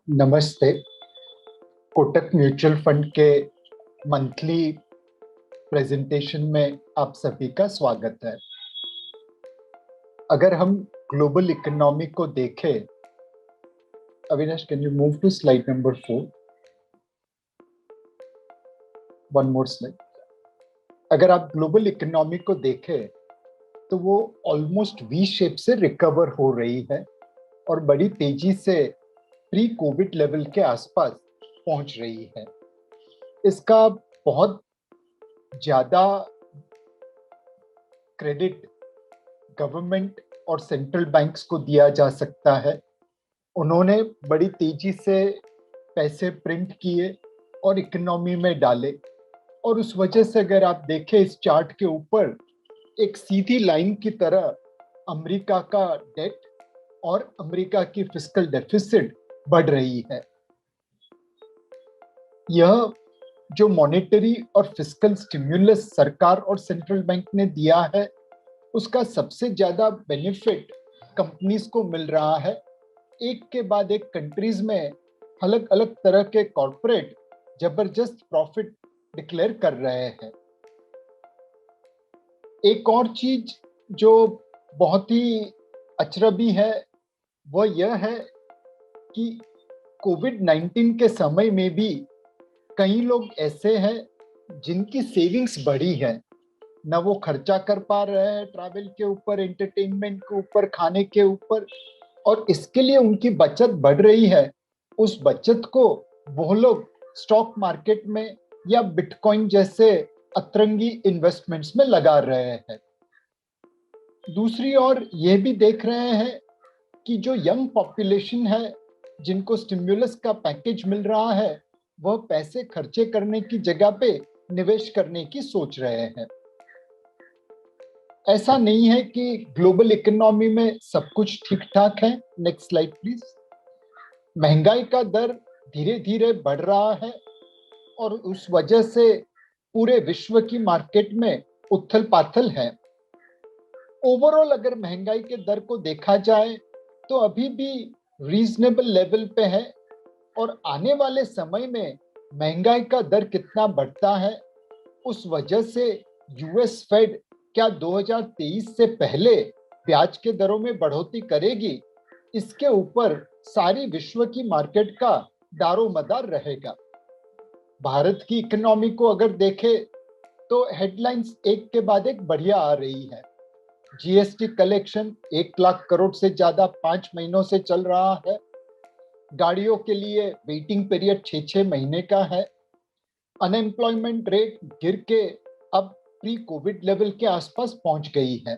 नमस्ते। Kotak mutual fund के monthly presentation में आप सभी का स्वागत है। अगर हम ग्लोबल इकोनॉमी को देखें, Avinash, can you move to slide number 4? One more slide. अगर आप ग्लोबल इकोनॉमी को देखें तो वो ऑलमोस्ट वी शेप से रिकवर हो रही है और बड़ी तेजी से प्री कोविड लेवल के आसपास पहुंच रही है। इसका बहुत ज्यादा क्रेडिट गवर्नमेंट और सेंट्रल बैंक्स को दिया जा सकता है। उन्होंने बड़ी तेजी से पैसे प्रिंट किए और इकोनॉमी में डाले, और उस वजह से अगर आप देखें इस चार्ट के ऊपर एक सीधी लाइन की तरह अमेरिका का डेट और अमेरिका की फिस्कल डेफिसिट बढ़ रही है। यह जो मॉनेटरी और फिस्कल स्टिम्युलस सरकार और सेंट्रल बैंक ने दिया है, उसका सबसे ज्यादा बेनिफिट कंपनीज को मिल रहा है। एक के बाद एक कंट्रीज में अलग अलग तरह के कॉर्पोरेट जबरदस्त प्रॉफिट डिक्लेयर कर रहे हैं। एक और चीज जो बहुत ही अचरबी है वह यह है कि कोविड-19 के समय में भी कई लोग ऐसे हैं जिनकी सेविंग्स बढ़ी है, ना वो खर्चा कर पा रहे हैं ट्रैवल के ऊपर, एंटरटेनमेंट के ऊपर, खाने के ऊपर, और इसके लिए उनकी बचत बढ़ रही है। उस बचत को वो लोग स्टॉक मार्केट में या बिटकॉइन जैसे अतरंगी इन्वेस्टमेंट्स में लगा रहे हैं। दूसरी ओर ये भी देख रहे हैं कि जो यंग पॉपुलेशन है जिनको स्टिम्युलस का पैकेज मिल रहा है, वह पैसे खर्चे करने की जगह पे निवेश करने की सोच रहे हैं। ऐसा नहीं है कि ग्लोबल इकोनॉमी में सब कुछ ठीक ठाक है। Next slide please. महंगाई का दर धीरे धीरे बढ़ रहा है और उस वजह से पूरे विश्व की मार्केट में उथल पाथल है। ओवरऑल अगर महंगाई के दर को देखा जाए तो अभी भी रीजनेबल लेवल पे है, और आने वाले समय में महंगाई का दर कितना बढ़ता है उस वजह से यूएस फेड क्या 2023 से पहले ब्याज के दरों में बढ़ोतरी करेगी, इसके ऊपर सारी विश्व की मार्केट का दारोमदार रहेगा। भारत की इकोनॉमी को अगर देखें तो हेडलाइंस एक के बाद एक बढ़िया आ रही है। जीएसटी कलेक्शन 1 लाख करोड़ से ज्यादा 5 महीनों से चल रहा है। गाड़ियों के लिए वेटिंग पीरियड 6-6 महीने का है। अनएम्प्लॉयमेंट रेट गिर के अब प्री कोविड लेवल के आसपास पहुंच गई है।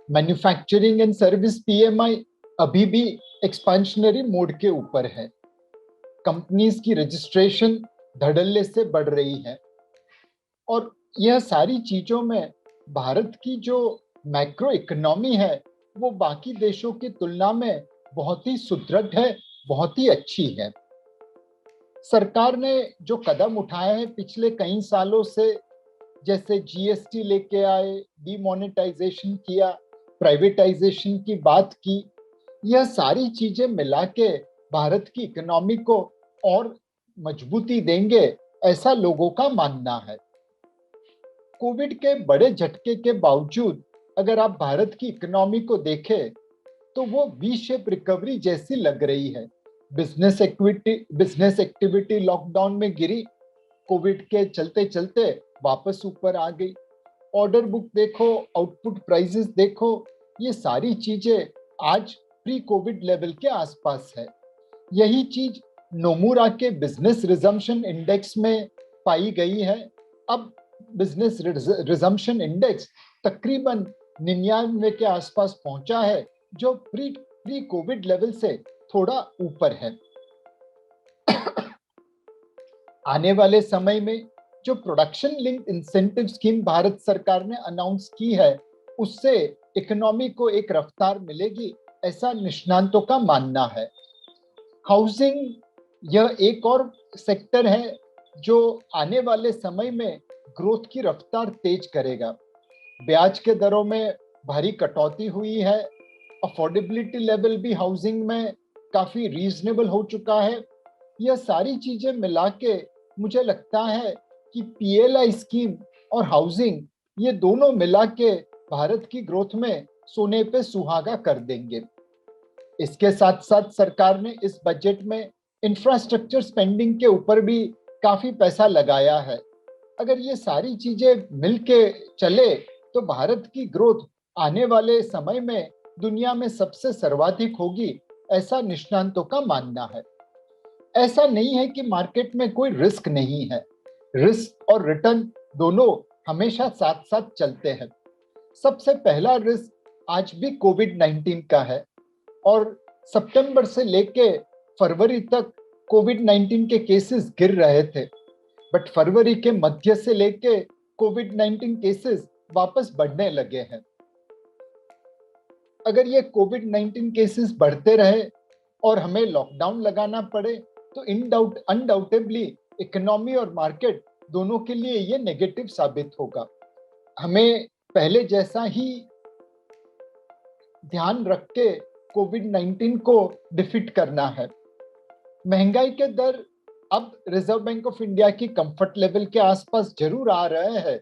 मैन्युफैक्चरिंग एंड सर्विस पीएमआई अभी भी एक्सपेंशनरी मोड के ऊपर है। कंपनीज की रजिस्ट्रेशन धड़ल्ले से बढ़ रही है, और यह सारी चीजों में भारत की जो मैक्रो इकोनॉमी है वो बाकी देशों की तुलना में बहुत ही सुदृढ़ है, बहुत ही अच्छी है। सरकार ने जो कदम उठाए हैं पिछले कई सालों से, जैसे जीएसटी लेके आए, डीमोनेटाइजेशन किया, प्राइवेटाइजेशन की बात की, यह सारी चीजें मिला के भारत की इकोनॉमी को और मजबूती देंगे, ऐसा लोगों का मानना है। कोविड के बड़े झटके के बावजूद अगर आप भारत की इकोनॉमी को देखें तो वो वी शेप रिकवरी जैसी लग रही है। बिजनेस एक्टिविटी लॉकडाउन में गिरी, कोविड के चलते चलते वापस ऊपर आ गई। ऑर्डर बुक देखो, आउटपुट प्राइसेस देखो, ये सारी चीजें आज प्री कोविड लेवल के आसपास है। यही चीज नोमुरा के बिजनेस रिजम्पशन इंडेक्स में पाई गई है। अब बिजनेस रिजम्पशन इंडेक्स तकरीबन 99 के आसपास पहुंचा है, जो प्री कोविड लेवल से थोड़ा ऊपर है। आने वाले समय में जो production linked incentive scheme Bharat सरकार ने अनाउंस की है, उससे इकोनॉमी को एक रफ्तार मिलेगी, ऐसा निष्णांतों का मानना है। हाउसिंग यह एक और सेक्टर है जो आने वाले समय में ग्रोथ की रफ्तार तेज करेगा। ब्याज के दरों में भारी कटौती हुई है, अफोर्डेबिलिटी लेवल भी हाउसिंग में काफी रीजनेबल हो चुका है। यह सारी चीजें मिला के मुझे लगता है कि पीएलआई स्कीम और हाउसिंग, ये दोनों मिला के भारत की ग्रोथ में सोने पे सुहागा कर देंगे। इसके साथ साथ सरकार ने इस बजट में इंफ्रास्ट्रक्चर स्पेंडिंग के ऊपर भी काफी पैसा लगाया है। अगर ये सारी चीजें मिलके चले तो भारत की ग्रोथ आने वाले समय में दुनिया में सबसे सर्वाधिक होगी, ऐसा निष्णांतों का मानना है। ऐसा नहीं है कि मार्केट में कोई रिस्क नहीं है, रिस्क और रिटर्न दोनों हमेशा साथ साथ चलते हैं। सबसे पहला रिस्क आज भी कोविड-19 का है और सितंबर से लेके फरवरी तक कोविड-19 के केसेस गिर रहे थे, बट फरवरी के मध्य से लेके कोविड-19 केसेस वापस बढ़ने लगे हैं। अगर ये कोविड-19 केसेस बढ़ते रहे और हमें लॉकडाउन लगाना पड़े तो अनडाउटेबली इकोनॉमी और मार्केट दोनों के लिए ये नेगेटिव साबित होगा। हमें पहले जैसा ही ध्यान रख के कोविड-19 को डिफीट करना है। महंगाई के दर अब रिजर्व बैंक ऑफ इंडिया की कंफर्ट लेवल के आसपास जरूर आ रहे हैं,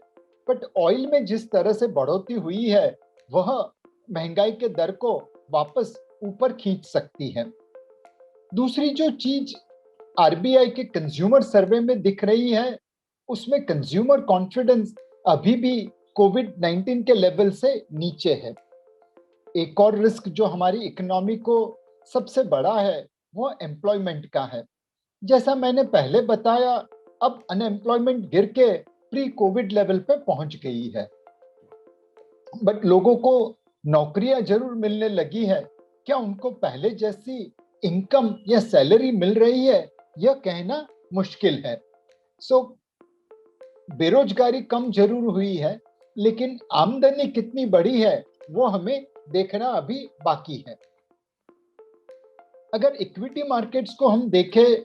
बट ऑयल में जिस तरह से बढ़ोतरी हुई है वह महंगाई के दर को वापस ऊपर खींच सकती है। दूसरी जो चीज आरबीआई के कंज्यूमर सर्वे में दिख रही है, उसमें कंज्यूमर कॉन्फिडेंस अभी भी कोविड-19 के लेवल से नीचे है। एक और रिस्क जो हमारी इकोनॉमी को सबसे बड़ा है वो एम्प्लॉयमेंट का है। जैसा मैंने पहले बताया, अब अनएम्प्लॉयमेंट गिर के प्री कोविड लेवल पे पहुंच गई है, बट लोगों को नौकरियां जरूर मिलने लगी है। क्या उनको पहले जैसी इनकम या सैलरी मिल रही है, यह कहना मुश्किल है। सो बेरोजगारी कम जरूर हुई है, लेकिन आमदनी कितनी बढ़ी है वो हमें देखना अभी बाकी है। अगर इक्विटी मार्केट्स को हम देखें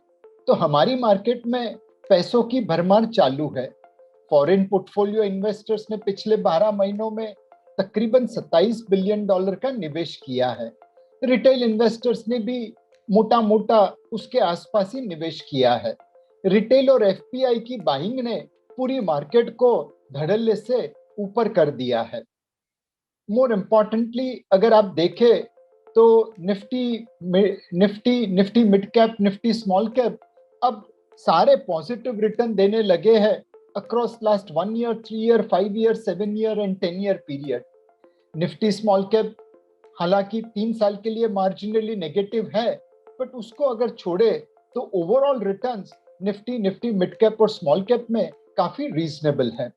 तो हमारी मार्केट में पैसों की भरमार चालू है। फॉरेन पोर्टफोलियो इन्वेस्टर्स ने पिछले 12 महीनों में तकरीबन $27 बिलियन का निवेश किया है। रिटेल इन्वेस्टर्स ने भी मोटा मोटा उसके आसपास ही निवेश किया है। रिटेल और एफपीआई की बाइंग ने पूरी मार्केट को धड़ल्ले से ऊपर कर दिया है। मोर इम्पोर्टेंटली अगर आप देखें तो Nifty mid cap, Nifty small cap अब सारे पॉजिटिव रिटर्न देने लगे हैं across last 1 year, 3 year, 5 year, 7 year and 10 year period. Nifty small cap हालांकि 3 साल के लिए मार्जिनली नेगेटिव है, बट उसको अगर छोड़े तो overall returns Nifty mid cap और स्मॉल कैप में काफी रीजनेबल है।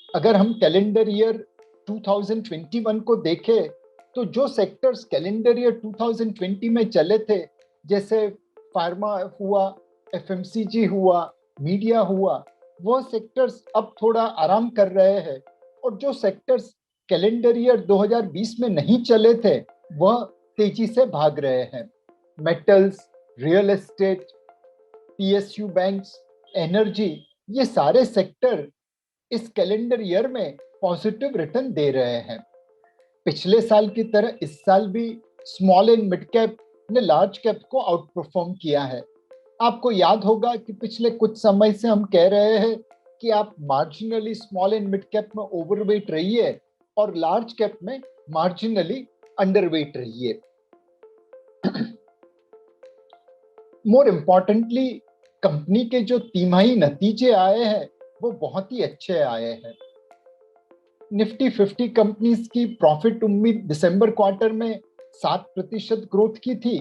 अगर हम कैलेंडर ईयर 2021 को देखें तो जो सेक्टर्स कैलेंडर ईयर 2020 में चले थे, जैसे फार्मा हुआ, एफएमसीजी हुआ, मीडिया हुआ, वो सेक्टर्स अब थोड़ा आराम कर रहे हैं। और जो सेक्टर्स कैलेंडर ईयर 2020 में नहीं चले थे वह तेजी से भाग रहे हैं। Metals, real estate, PSU banks, energy, ये सारे सेक्टर इस कैलेंडर ईयर में पॉजिटिव रिटर्न दे रहे हैं। पिछले साल की तरह इस साल भी स्मॉल एंड मिड कैप ने लार्ज कैप को आउट परफॉर्म किया है। आपको याद होगा कि पिछले कुछ समय से हम कह रहे हैं कि आप marginally small and mid cap में ओवरवेट रहिए और लार्ज कैप में मार्जिनली अंडरवेट रहिए। मोर इम्पोर्टेंटली कंपनी के जो तिमाही नतीजे आए हैं वो बहुत ही अच्छे आए हैं। निफ्टी 50 कंपनीज की प्रॉफिट उम्मीद दिसंबर क्वार्टर में 7% ग्रोथ की थी।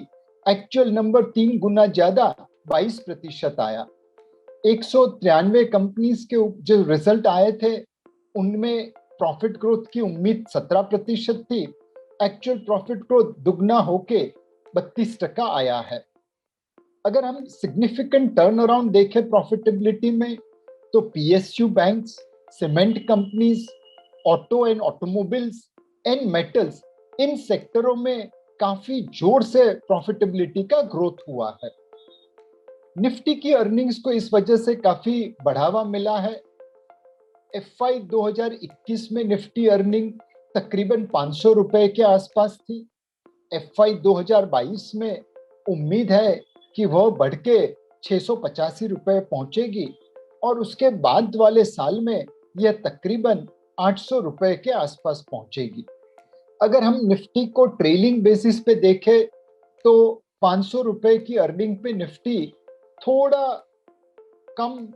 एक्चुअल नंबर 3 गुना ज्यादा 22% आया। 193 कंपनीज के जो रिजल्ट आए थे उनमें प्रॉफिट ग्रोथ की उम्मीद 17% थी। एक्चुअल प्रॉफिट ग्रोथ दुगना होके 32% आया है। अगर हम सिग्निफिकेंट टर्न अराउंड देखें प्रॉफिटेबिलिटी में तो PSU banks, cement companies, auto and automobiles and metals, इन सेक्टरों में काफी जोर से प्रॉफिटेबिलिटी का ग्रोथ हुआ है। निफ्टी की अर्निंग्स को इस वजह से काफी बढ़ावा मिला है। एफआई 2021 में निफ्टी अर्निंग तकरीबन 500 रुपए के आसपास थी। एफआई 2022 में उम्मीद है कि वह बढ़ के 685 रुपए पहुंचेगी और उसके बाद वाले साल में यह तकरीबन 800 रुपए के आसपास पहुंचेगी। अगर हम निफ्टी को ट्रेलिंग बेसिस पे देखें तो 500 रुपए की अर्निंग पे निफ्टी थोड़ा कम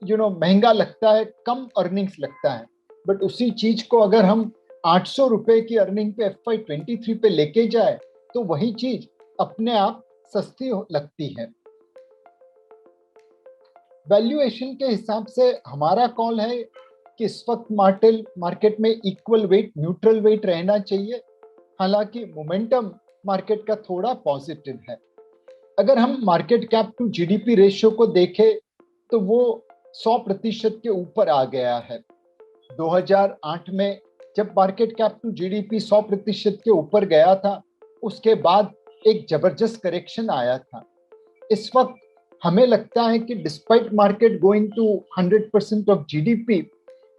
महंगा लगता है, कम अर्निंग्स लगता है। बट उसी चीज को अगर हम 800 रुपए की अर्निंग पे FY23 पे लेके जाए तो वही चीज अपने आप सस्ती लगती है। वैल्यूएशन के हिसाब से हमारा कॉल है कि इस वक्त मार्केट में इक्वल वेट, न्यूट्रल वेट रहना चाहिए। हालांकि मोमेंटम मार्केट का थोड़ा पॉजिटिव है। अगर हम market cap to GDP ratio को देखें तो वो 100% के ऊपर आ गया है। 2008 में जब मार्केट कैप टू जीडीपी 100% के ऊपर गया था, उसके बाद एक जबरदस्त करेक्शन आया था। इस वक्त हमें लगता है कि despite market going to 100% of GDP,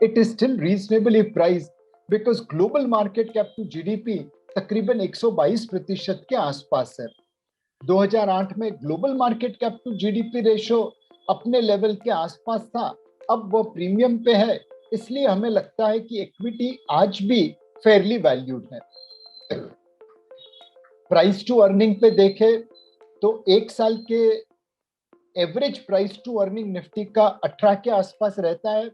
it is still reasonably priced because global market cap to GDP तकरीबन 122% के आसपास है। 2008 में global market cap to GDP ratio अपने लेवल के आसपास था, अब वो प्रीमियम पे है। इसलिए हमें लगता है कि इक्विटी आज भी फेयरली वैल्यूड है। प्राइस टू अर्निंग पे देखें तो एक साल के average price to earning Nifty का 18 के आसपास रहता है,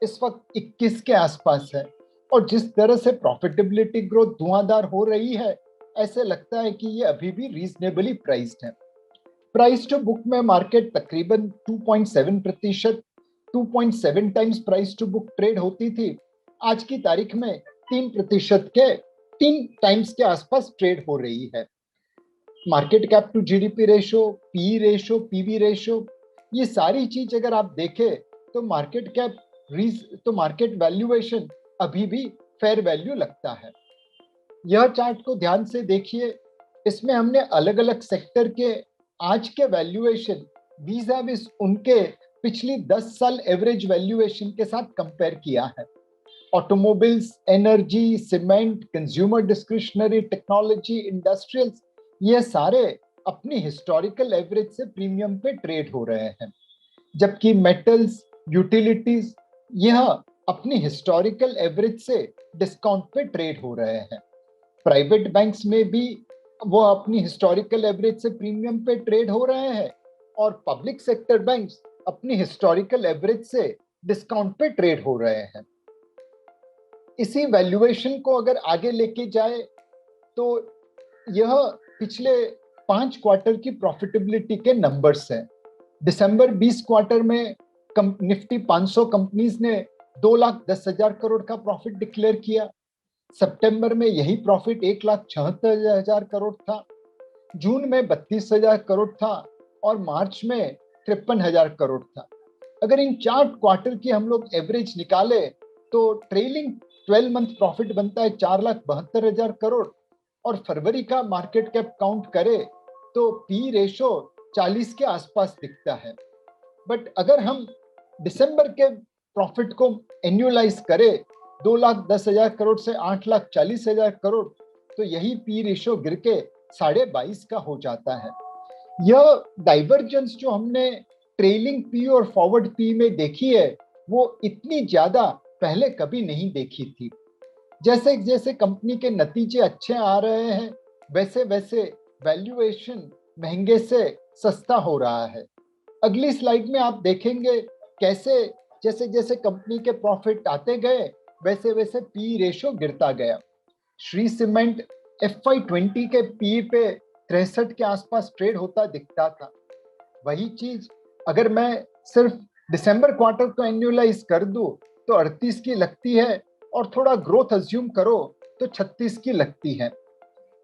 इस वक्त 21 के आसपास है। और जिस तरह से प्रॉफिटेबिलिटी ग्रोथ धुआंधार हो रही है, ऐसे लगता है कि ये अभी भी रीजनेबली प्राइस्ड है। प्राइस टू बुक में मार्केट तकरीबन 2.7%, 2.7 times price to book trade होती थी। आज की तारीख में 3% के 3 टाइम्स के आसपास ट्रेड हो रही है। Market cap to GDP ratio, P ratio, PV ratio, ये सारी चीज अगर आप देखें तो मार्केट वैल्यूएशन अभी भी फेयर वैल्यू लगता है। यह चार्ट को ध्यान से देखिए, इसमें हमने अलग अलग सेक्टर के आज के वैल्यूएशन वीज़ा-विज़ उनके पिछली 10 साल एवरेज वैल्यूएशन के साथ कंपेयर किया है। Automobiles, energy, cement, consumer discretionary, technology, industrials, ये सारे अपनी हिस्टोरिकल एवरेज से प्रीमियम पे ट्रेड हो रहे हैं, जबकि मेटल्स, यूटिलिटीज, यह अपनी हिस्टोरिकल एवरेज से डिस्काउंट पे ट्रेड हो रहे हैं। प्राइवेट बैंक्स में भी वो अपनी हिस्टोरिकल एवरेज से प्रीमियम पे ट्रेड हो रहे हैं और पब्लिक सेक्टर बैंक्स अपनी हिस्टोरिकल एवरेज से डिस्काउंट पे ट्रेड हो रहे हैं। इसी वैल्यूएशन को अगर आगे लेके जाए तो यह पिछले 5 क्वार्टर की प्रॉफिटेबिलिटी के नंबर्स हैं। दिसंबर 20 क्वार्टर में निफ्टी 500 कंपनीज ने 2,10,000 करोड़ का प्रॉफिट डिक्लेयर किया। सितंबर में यही प्रॉफिट 1,76,000 करोड़ था, जून में 32,000 करोड़ था और मार्च में 53,000 करोड़ था। अगर इन 4 क्वार्टर की हम लोग एवरेज निकाले तो ट्रेलिंग 12 मंथ प्रॉफिट बनता है 4,72,000 करोड़ और फरवरी का मार्केट कैप काउंट करे तो पी रेशो 40 के आसपास दिखता है। बट अगर हम दिसंबर के प्रॉफिट को एन्युअलाइज करें 2,10,000 करोड़ से 8,40,000 करोड़, तो यही पी रेशो गिर के 22.5 का हो जाता है। यह डाइवर्जेंस जो हमने ट्रेलिंग पी और फॉरवर्ड पी में देखी है, वो इतनी ज्यादा पहले कभी नहीं देखी थी। जैसे जैसे कंपनी के नतीजे अच्छे आ रहे हैं, वैसे वैसे वैल्यूएशन महंगे से सस्ता हो रहा है। अगली स्लाइड में आप देखेंगे कैसे जैसे जैसे कंपनी के प्रॉफिट आते गए, वैसे वैसे पी रेशो गिरता गया। श्री सीमेंट FY20 के पी पे 63 के आसपास ट्रेड होता दिखता था। वही चीज अगर मैं सिर्फ दिसंबर क्वार्टर को एन्युअलाइज कर दूं तो 38 की लगती है और थोड़ा ग्रोथ अज्यूम करो तो 36 की लगती है।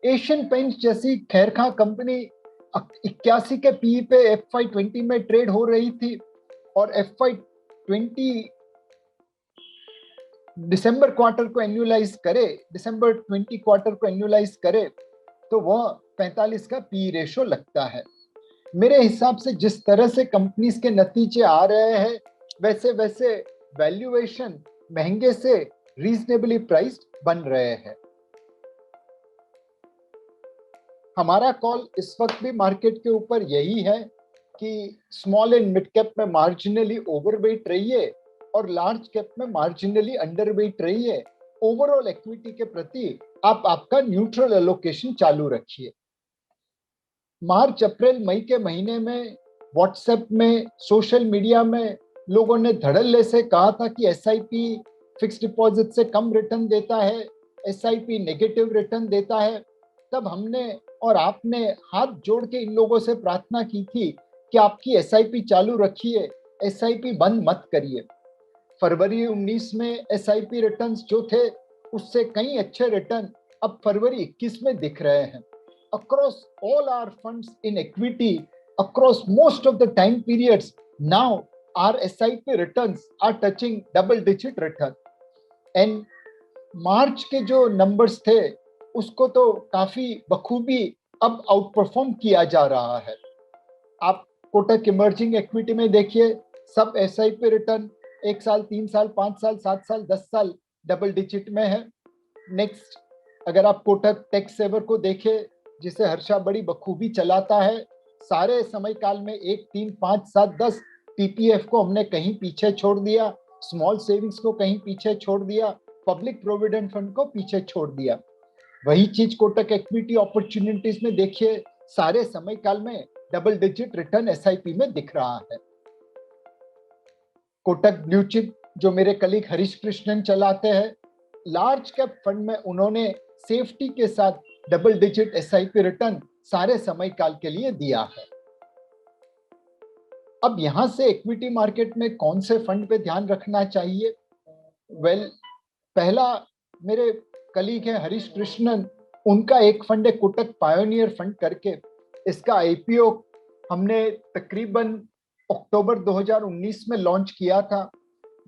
एशियन पेंट्स जैसी खैरखा कंपनी 81 के पी पे FY20 में ट्रेड हो रही थी और FY20 दिसंबर क्वार्टर को एन्युअलाइज करे, दिसंबर 20 क्वार्टर को एन्युअलाइज करे तो वह 45 का पी रेशो लगता है। मेरे हिसाब से जिस तरह से कंपनीज के नतीजे आ रहे हैं, वैसे वैसे वैल्यूएशन महंगे से रीजनेबली प्राइस्ड बन रहे हैं। हमारा कॉल इस वक्त भी मार्केट के ऊपर यही है कि स्मॉल एंड मिड कैप में मार्जिनली ओवरवेट रहिए और लार्ज कैप में मार्जिनली अंडरवेट रहिए। ओवरऑल इक्विटी के प्रति आप आपका न्यूट्रल एलोकेशन चालू रखिए। मार्च अप्रैल मई के महीने में व्हाट्सएप में, सोशल मीडिया में लोगों ने धड़ल्ले से कहा था कि एसआईपी फिक्स डिपॉजिट से कम रिटर्न देता है, एसआईपी नेगेटिव रिटर्न देता है। तब हमने और आपने हाथ जोड़ के इन लोगों से प्रार्थना की थी कि आपकी एसआईपी चालू रखिए, एसआईपी बंद मत करिए। फरवरी 19 में एसआईपी रिटर्न्स जो थे उससे कई अच्छे रिटर्न अब फरवरी 21 में दिख रहे हैं। Across all our funds in equity, across most of the time periods, now our SIP returns are touching double-digit return. And मार्च के जो नंबर्स थे उसको तो काफी बखूबी अब आउट परफॉर्म किया जा रहा है। आप कोटक इमर्जिंग इक्विटी में देखिए, सब एसआईपी रिटर्न 1 साल, 3 साल, 5 साल, 7 साल, 10 साल डबल डिजिट में है। नेक्स्ट, अगर आप कोटक टैक्स सेवर को देखें, जिसे हर्षा बड़ी बखूबी चलाता है, सारे समय काल में 1, 3, 5, 7, 10 टीपीएफ को हमने कहीं पीछे छोड़ दिया, स्मॉल सेविंग्स को कहीं पीछे छोड़ दिया, पब्लिक प्रोविडेंट फंड को पीछे छोड़ दिया। वही चीज कोटक इक्विटी अपॉर्चुनिटीज में देखिए, सारे समय काल में डबल डिजिट रिटर्न एसआईपी में दिख रहा है। कोटक ब्लू चिप जो मेरे कलीग हरीश कृष्णन चलाते हैं, लार्ज कैप फंड में उन्होंने सेफ्टी के साथ डबल डिजिट एसआईपी रिटर्न सारे समय काल के लिए दिया है। अब यहां से इक्विटी मार्केट में कौन से फंड पे ध्यान रखना चाहिए? पहला मेरे कलीग है हरीश कृष्णन, उनका एक फंड है कोटक पायोनियर फंड करके। इसका आईपीओ हमने तकरीबन अक्टूबर 2019 में लॉन्च किया था।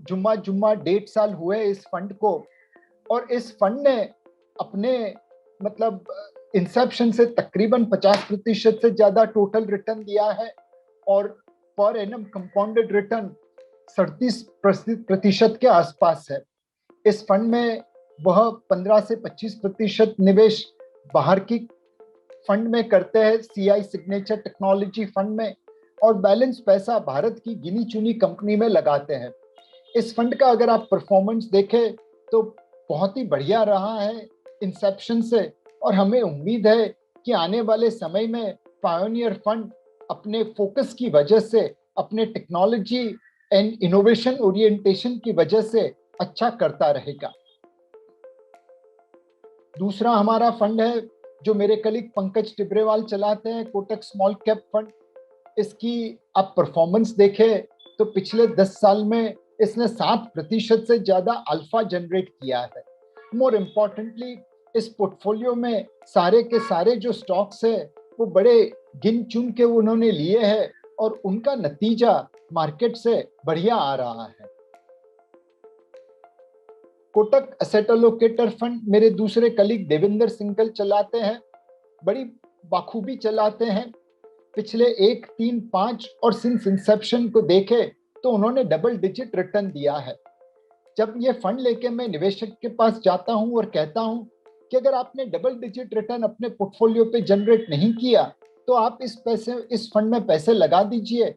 जुम्मा 1.5 साल हुए इस फंड को, और इस फंड ने अपने मतलब इंसेप्शन से तकरीबन 50% से ज्यादा टोटल रिटर्न दिया है, और पर एनम कंपाउंडेड रिटर्न 37% के आसपास है। इस फंड में वह 15 से 25% निवेश बाहर की फंड में करते हैं, सीआई सिग्नेचर टेक्नोलॉजी फंड में, और बैलेंस पैसा भारत की गिनी चुनी कंपनी में लगाते हैं। इस फंड का अगर आप परफॉर्मेंस देखें तो बहुत ही बढ़िया रहा है इंसेप्शन से, और हमें उम्मीद है कि आने वाले समय में पायोनियर फंड अपने फोकस की वजह से, अपने टेक्नोलॉजी एंड इनोवेशन ओरिएंटेशन की वजह से अच्छा करता रहेगा। दूसरा हमारा फंड है जो मेरे कलीग पंकज टिब्रेवाल चलाते हैं, कोटक स्मॉल कैप फंड। इसकी आप परफॉर्मेंस देखें तो पिछले 10 साल में इसने 7% से ज्यादा अल्फा जनरेट किया है। मोर इम्पोर्टेंटली, इस पोर्टफोलियो में सारे के सारे जो स्टॉक्स है वो बड़े गिन चुन के उन्होंने लिए हैं, और उनका नतीजा मार्केट से बढ़िया आ रहा है। कोटक एसेट एलोकेटर फंड मेरे दूसरे कलीग देवेंद्र सिंघल चलाते हैं, बड़ी बाखूबी चलाते हैं। पिछले 1, 3, 5 और सिंस इंसेप्शन को देखे तो उन्होंने डबल डिजिट रिटर्न दिया है। जब ये फंड लेके मैं निवेशक के पास जाता हूं और कहता हूं कि अगर आपने डबल डिजिट रिटर्न अपने पोर्टफोलियो पे जनरेट नहीं किया तो आप इस फंड में पैसे लगा दीजिए,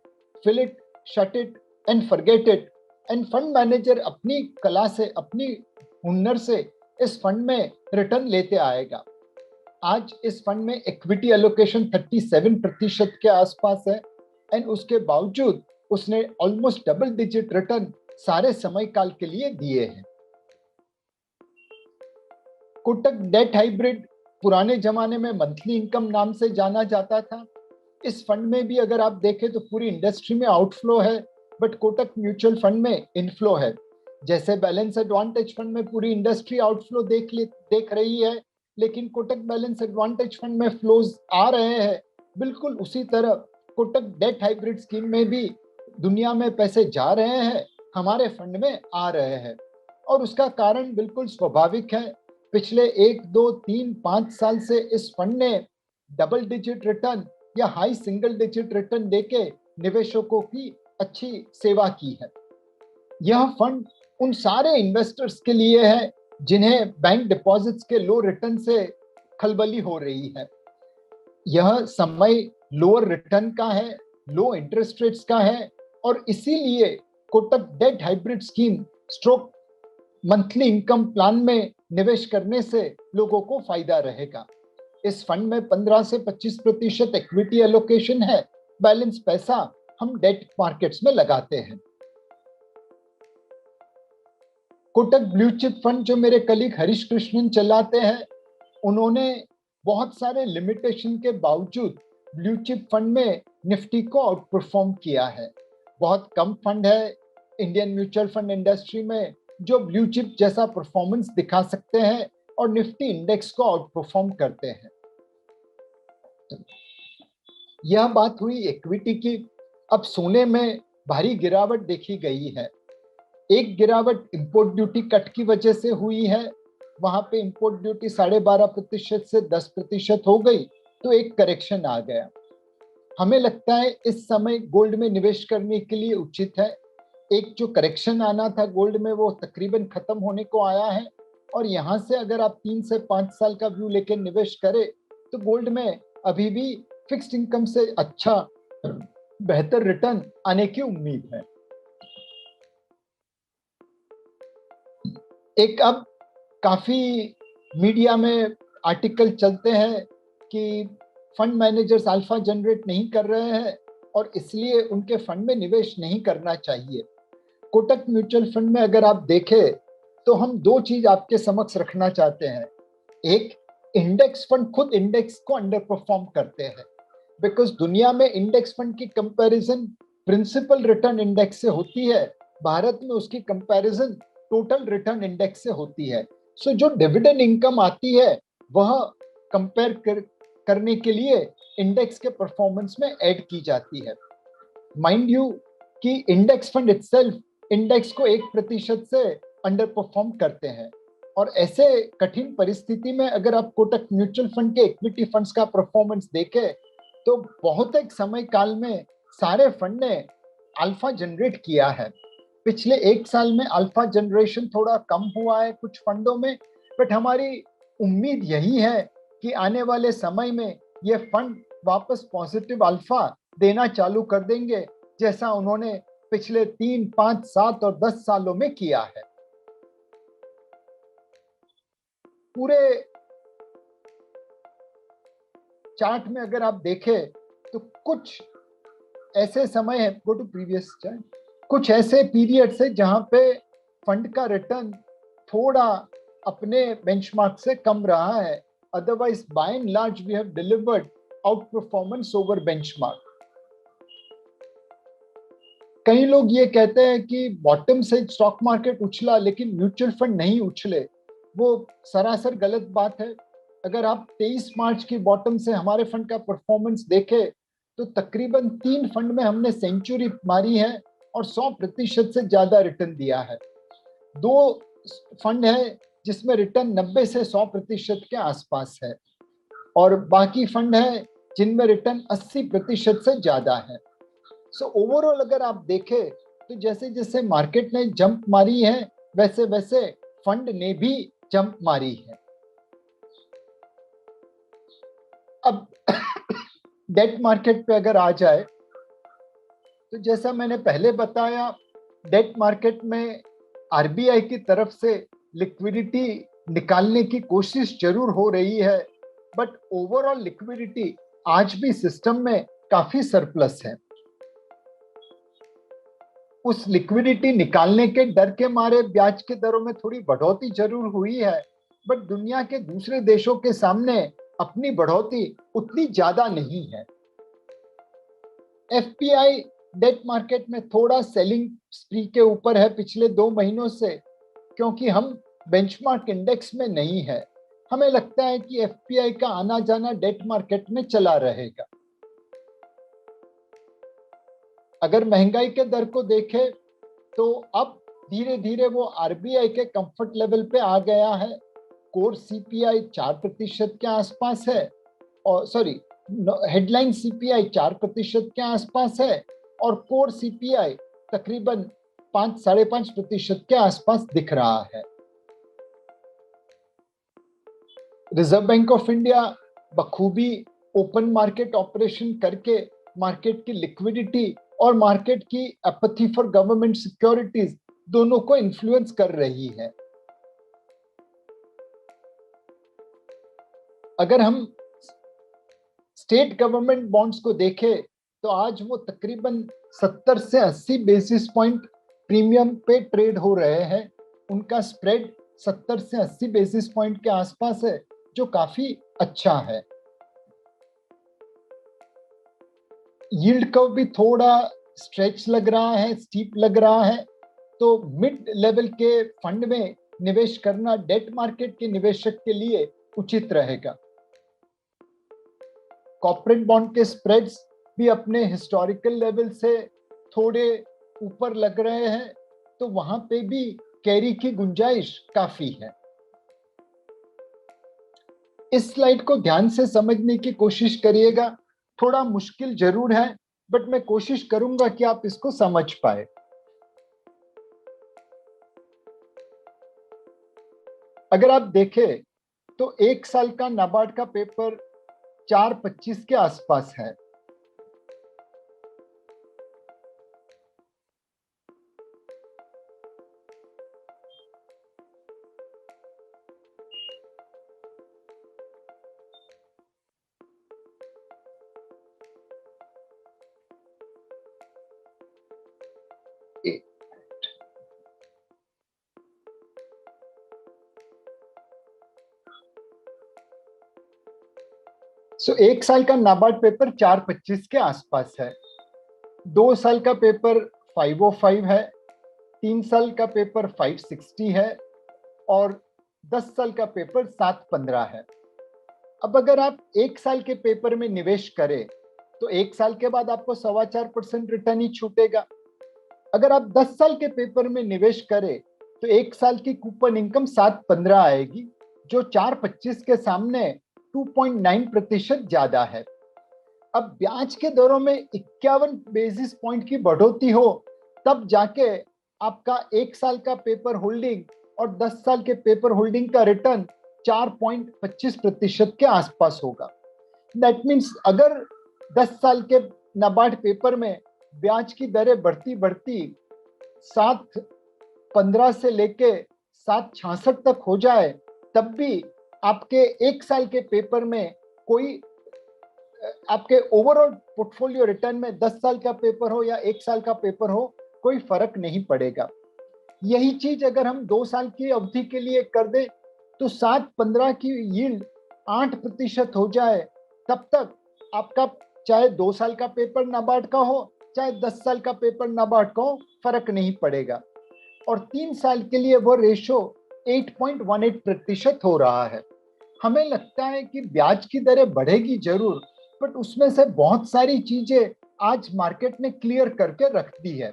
fill it, shut it and forget it. And fund manager अपनी कला से, अपनी हुनर से इस फंड में रिटर्न लेते आएगा। आज इस फंड में इक्विटी एलोकेशन 37% के आसपास है, एंड उसके बावजूद उसने ऑलमोस्ट डबल डिजिट रिटर्न सारे समय काल के लिए दिए हैं। कोटक डेट हाइब्रिड पुराने जमाने में मंथली इनकम नाम से जाना जाता था। इस फंड में भी अगर आप देखें तो पूरी इंडस्ट्री में आउटफ्लो है, बट कोटक म्यूचुअल फंड में इनफ्लो है। जैसे बैलेंस एडवांटेज फंड में पूरी इंडस्ट्री आउटफ्लो देख रही है, लेकिन कोटक बैलेंस एडवांटेज फंड में फ्लोज आ रहे हैं। बिल्कुल उसी तरह कोटक डेट हाइब्रिड स्कीम में भी दुनिया में पैसे जा रहे हैं, हमारे फंड में आ रहे हैं, और उसका कारण बिल्कुल स्वाभाविक है। पिछले 1, 2, 3, 5 साल से इस फंड ने डबल डिजिट रिटर्न या हाई सिंगल डिजिट रिटर्न देके निवेशकों की अच्छी सेवा की है। यह फंड उन सारे इन्वेस्टर्स के लिए है जिन्हें बैंक डिपॉजिट्स के लो रिटर्न से खलबली हो रही है। यह समय लोअर रिटर्न का है, लो इंटरेस्ट रेट्स का है, और इसीलिए Kotak debt hybrid scheme stroke monthly income plan में निवेश करने से लोगों को फायदा रहेगा। इस फंड में 15 से 25% इक्विटी एलोकेशन है, बैलेंस पैसा हम डेट मार्केट्स में लगाते हैं। कोटक ब्लू चिप फंड जो मेरे कलीग हरीश कृष्णन चलाते हैं, उन्होंने बहुत सारे लिमिटेशन के बावजूद ब्लू चिप फंड में निफ्टी को आउट परफॉर्म किया है। बहुत कम फंड है इंडियन म्यूचुअल फंड इंडस्ट्री में जो ब्लू चिप जैसा परफॉर्मेंस दिखा सकते हैं और निफ्टी इंडेक्स को आउट परफॉर्म करते हैं। यह बात हुई इक्विटी की। अब सोने में भारी गिरावट देखी गई है। एक गिरावट इंपोर्ट ड्यूटी कट की वजह से हुई है, वहां पे इंपोर्ट ड्यूटी 12.5% से 10% हो गई, तो एक करेक्शन आ गया। हमें लगता है इस समय गोल्ड में निवेश करने के लिए उचित है। एक जो करेक्शन आना था गोल्ड में वो तकरीबन खत्म होने को आया है, और यहाँ से अगर आप 3 से 5 साल का व्यू लेकर निवेश करें तो गोल्ड में अभी भी फिक्स्ड इनकम से अच्छा बेहतर रिटर्न आने की उम्मीद है। एक अब काफी मीडिया में आर्टिकल चलते हैं कि फंड मैनेजर्स अल्फा जनरेट नहीं कर रहे हैं और इसलिए उनके फंड में निवेश नहीं करना चाहिए। कोटक म्यूचुअल फंड में अगर आप देखें तो हम दो चीज आपके समक्ष रखना चाहते हैं। एक, इंडेक्स फंड खुद इंडेक्स को अंडर परफॉर्म करते हैं, बिकॉज दुनिया में इंडेक्स फंड की कंपैरिजन प्रिंसिपल रिटर्न इंडेक्स से होती है, भारत में उसकी कंपैरिजन टोटल रिटर्न इंडेक्स से होती है। सो जो डिविडेंड इनकम आती है वह करने के लिए इंडेक्स के परफॉर्मेंस में ऐड की जाती है। माइंड यू कि इंडेक्स फंड इटसेल्फ इंडेक्स को 1% से अंडर परफॉर्म करते हैं, और ऐसे कठिन परिस्थिति में अगर आप कोटक म्यूचुअल फंड के इक्विटी फंड्स का परफॉर्मेंस देखें तो बहुत एक समय काल में सारे फंड ने अल्फा जनरेट किया है। पिछले एक साल में अल्फा जनरेशन थोड़ा कम हुआ है कुछ फंडों में, बट हमारी उम्मीद यही है कि आने वाले समय में ये फंड वापस पॉजिटिव अल्फा देना चालू कर देंगे, जैसा उन्होंने पिछले 3, 5, 7 और 10 सालों में किया है। पूरे चार्ट में अगर आप देखें तो कुछ ऐसे समय है, गो टू प्रीवियस चार्ट, कुछ ऐसे पीरियड्स है जहां पे फंड का रिटर्न थोड़ा अपने बेंचमार्क से कम रहा है। Otherwise by and large we have delivered outperformance over benchmark. कई लोग ये कहते हैं कि बॉटम से स्टॉक मार्केट उछला लेकिन म्यूचुअल फंड नहीं उछले। वो सरासर गलत बात है। अगर आप 23 मार्च की बॉटम से हमारे फंड का परफॉर्मेंस देखें तो तकरीबन 3 फंड में हमने सेंचुरी मारी है और 100% से ज्यादा रिटर्न दिया है। 2 फंड है जिसमें रिटर्न 90 से 100% के आसपास है, और बाकी फंड है जिनमें रिटर्न 80% से ज्यादा है। सो ओवरऑल अगर आप देखें तो जैसे जैसे मार्केट ने जंप मारी है वैसे वैसे फंड ने भी जंप मारी है। अब डेट मार्केट पे अगर आ जाए तो जैसा मैंने पहले बताया, डेट मार्केट में आरबीआई की तरफ से लिक्विडिटी निकालने की कोशिश जरूर हो रही है, बट ओवरऑल लिक्विडिटी आज भी सिस्टम में काफी सरप्लस है। उस लिक्विडिटी निकालने के डर के मारे ब्याज के दरों में थोड़ी बढ़ोतरी जरूर हुई है, बट दुनिया के दूसरे देशों के सामने अपनी बढ़ोतरी उतनी ज्यादा नहीं है। एफपीआई डेट मार्केट में थोड़ा सेलिंग स्प्री के ऊपर है पिछले 2 महीनों से, क्योंकि हम बेंचमार्क इंडेक्स में नहीं है। हमें लगता है कि एफपीआई का आना जाना डेट मार्केट में चला रहेगा। अगर महंगाई के दर को देखें तो अब धीरे धीरे वो आरबीआई के कंफर्ट लेवल पे आ गया है। कोर सीपीआई 4% के आसपास है, और सॉरी हेडलाइन सीपीआई 4% के आसपास है, और कोर सीपीआई तकरीबन 5-5.5% के आसपास दिख रहा है। रिजर्व बैंक ऑफ इंडिया बखूबी ओपन मार्केट ऑपरेशन करके मार्केट की लिक्विडिटी और मार्केट की एपैथी फॉर गवर्नमेंट सिक्योरिटीज दोनों को इन्फ्लुएंस कर रही है। अगर हम स्टेट गवर्नमेंट बॉन्ड्स को देखें तो आज वो तकरीबन 70 से 80 बेसिस पॉइंट प्रीमियम पे ट्रेड हो रहे हैं। उनका स्प्रेड 70 से 80 बेसिस पॉइंट के आसपास है, जो काफी अच्छा है। यील्ड कर्व भी थोड़ा स्ट्रेच लग रहा है, स्टीप लग रहा है, तो मिड लेवल के फंड में निवेश करना डेट मार्केट के निवेशक के लिए उचित रहेगा। कॉर्पोरेट बॉन्ड के स्प्रेड्स भी अपने हिस्टोरिकल लेवल से थोड़े ऊपर लग रहे हैं, तो वहां पे भी कैरी की गुंजाइश काफी है। इस स्लाइड को ध्यान से समझने की कोशिश करिएगा। थोड़ा मुश्किल जरूर है, बट मैं कोशिश करूंगा कि आप इसको समझ पाए। अगर आप देखें तो 1 साल का नाबार्ड का पेपर 4.25 के आसपास है। सो 1 साल का नाबार्ड पेपर 4.25 के आसपास है। 2 साल का पेपर 505 है, 3 साल का पेपर 560 है और 10 साल का पेपर 715 है। अब अगर आप 1 साल के पेपर में निवेश करें तो 1 साल के बाद आपको 4.25% रिटर्न ही छूटेगा। अगर आप 10 साल के पेपर में निवेश करें तो 1 साल की कूपन इनकम 715 आएगी, जो 4.25 के सामने 2.9% ज्यादा है। अब ब्याज के दरों में 51 बेसिस पॉइंट की बढ़ोतरी हो, तब जाके आपका 1 साल का पेपर होल्डिंग और 10 साल के पेपर होल्डिंग का रिटर्न 4.25% के आसपास होगा। दैट मीन्स अगर 10 साल के नाबार्ड पेपर में ब्याज की दरें बढ़ती बढ़ती 7.15 से लेके 7.66 तक हो जाए, तब भी आपके 1 साल के पेपर में कोई आपके ओवरऑल पोर्टफोलियो रिटर्न में 10 साल का पेपर हो या 1 साल का पेपर हो, कोई फर्क नहीं पड़ेगा। यही चीज अगर हम 2 साल की अवधि के लिए कर दें तो 7.15 की यील्ड 8% हो जाए, तब तक आपका चाहे 2 साल का पेपर नाबार्ड का हो चाहे 10 साल का पेपर नाबार्ड का हो, फर्क नहीं पड़ेगा। और 3 साल के लिए वो रेशो 8.18% हो रहा है। हमें लगता है कि ब्याज की दरें बढ़ेगी जरूर, बट उसमें से बहुत सारी चीजें आज मार्केट ने क्लियर करके रख दी है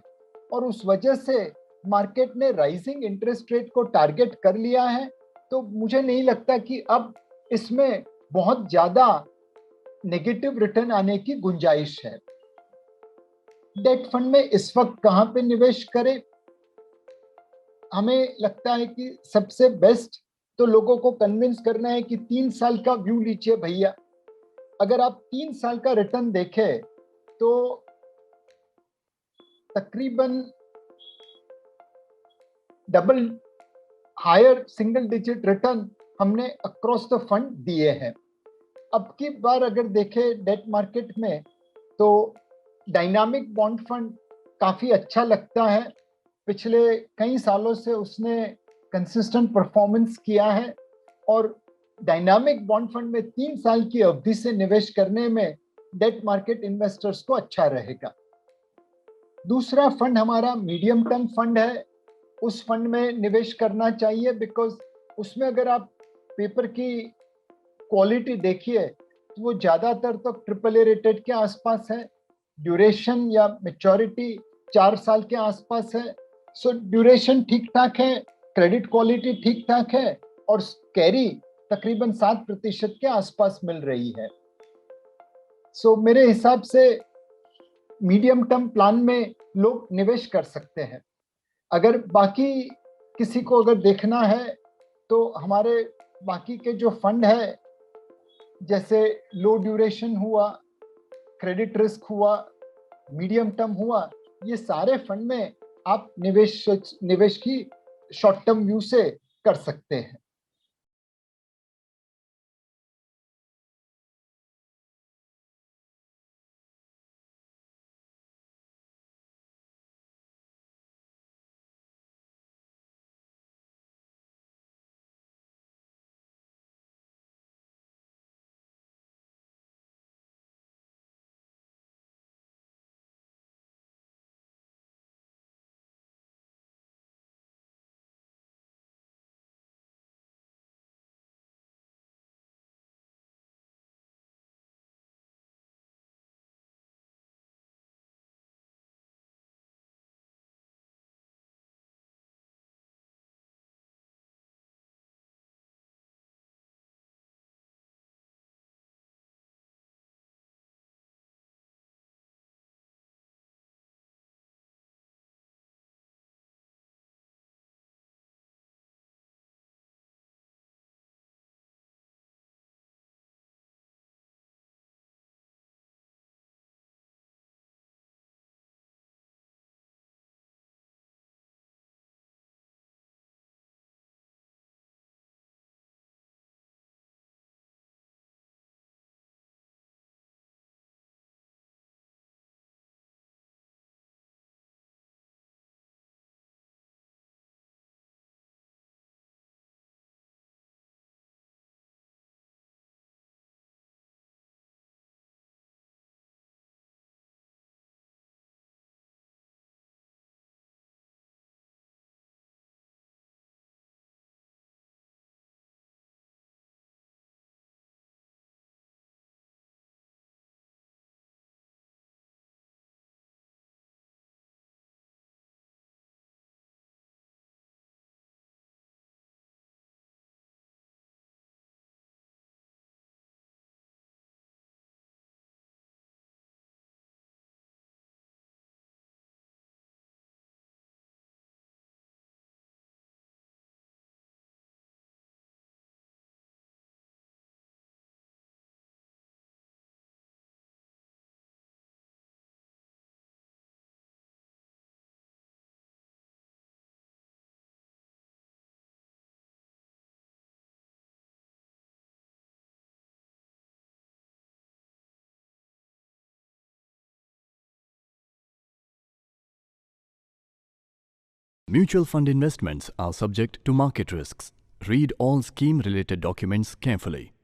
और उस वजह से मार्केट ने राइजिंग इंटरेस्ट रेट को टारगेट कर लिया है। तो मुझे नहीं लगता कि अब इसमें बहुत ज्यादा नेगेटिव रिटर्न आने की गुंजाइश है। डेट फंड में इस वक्त कहां पे निवेश करें? हमें लगता है कि सबसे बेस्ट तो लोगों को कन्विंस करना है कि 3 साल का व्यू लीजिए भैया। अगर आप 3 साल का रिटर्न देखें तो तकरीबन double higher single digit return हमने अक्रॉस द फंड दिए हैं। अब की बार अगर देखें डेट मार्केट में तो डायनामिक बॉन्ड फंड काफी अच्छा लगता है। पिछले कई सालों से उसने कंसिस्टेंट परफॉर्मेंस किया है और डायनामिक बॉन्ड फंड में 3 साल की अवधि से निवेश करने में डेट मार्केट इन्वेस्टर्स को अच्छा रहेगा। दूसरा फंड हमारा मीडियम टर्म फंड है। उस फंड में निवेश करना चाहिए बिकॉज उसमें अगर आप पेपर की क्वालिटी देखिए तो वो ज्यादातर तो AAA रेटेड के आसपास है। ड्यूरेशन या मेच्योरिटी 4 साल के आसपास है। सो ड्यूरेशन ठीक ठाक है, क्रेडिट क्वालिटी ठीक ठाक है और कैरी तकरीबन 7% के आसपास मिल रही है। सो मेरे हिसाब से मीडियम टर्म प्लान में लोग निवेश कर सकते हैं। अगर बाकी किसी को अगर देखना है तो हमारे बाकी के जो फंड है जैसे लो ड्यूरेशन हुआ, क्रेडिट रिस्क हुआ, मीडियम टर्म हुआ, ये सारे फंड में आप निवेश की शॉर्ट टर्म व्यू से कर सकते हैं। Mutual fund investments are subject to market risks. Read all scheme-related documents carefully.